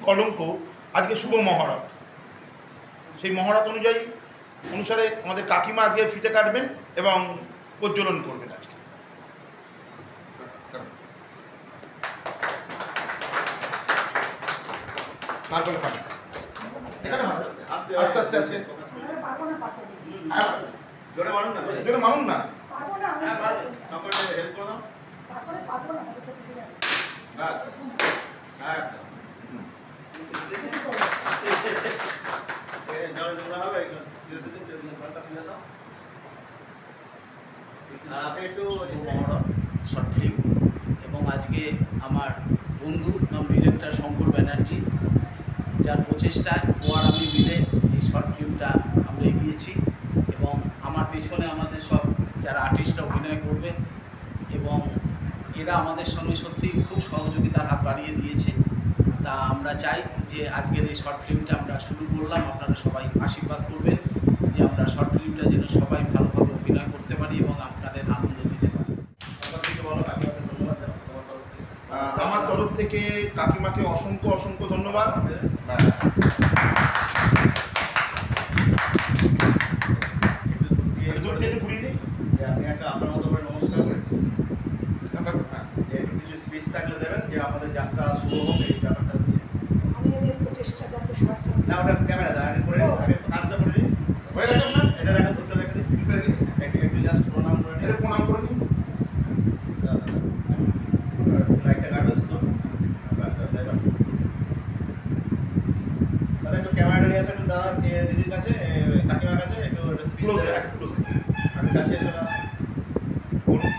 কলঙ্ক আজকে শুভ মহরত। সেই মহরত অনুসারে আমাদের কাকিমা আজকে ফিতে কাটবেন এবং প্রজ্বলন করবেন আজকে। আস্তে আস্তে আস্তে জোরে মারুন না, জোরে মারুন না। শর্ট ফিল্ম এবং আজকে আমার বন্ধু কাম ডিরেক্টর শঙ্কর ব্যানার্জি, যার প্রচেষ্টায় ও আর আমি মিলে এই শর্ট ফিল্মটা আমরা এগিয়েছি এবং আমার পেছনে আমাদের সব যারা আর্টিস্টরা অভিনয় করবে এবং এরা আমাদের সঙ্গে সত্যি খুব সহযোগিতার হাত বাড়িয়ে দিয়েছে। তা আমরা চাই যে আজকের এই শর্ট ফিল্মটা আমরা শুরু করলাম, আপনারা সবাই আশীর্বাদ করবেন যে আমরা শর্ট ফিল্মটা যেন সবাই ভালোভাবে অভিনয় করতে পারি এবং আপনাদের আনন্দ দিতে পারি। আমার তরফ থেকে কাকিমাকে অসংখ্য অসংখ্য ধন্যবাদ। আপনার মতো করে নমস্কার করে একটু কিছু স্পিচ থাকলে দেবেন যে আমাদের যাত্রা শুরু হবে এই ব্যাপারটা দিয়ে। না ওটা ক্যামেরা দেয় আগে করে আগে কাজটা করে নিন। হয়ে গেছে আপনার? এটা রাখেন, দুটো রেখে দিন, একটু জাস্ট প্রণাম করে নিন। প্রণাম করে দিন। লাইটটা কাটবে তো দাদা, একটু ক্যামেরাটা নিয়ে আসেন দাদা, দিদির কাছে, কাকিমার কাছে একটু স্পিচ আমি কাছে এসে বলুন।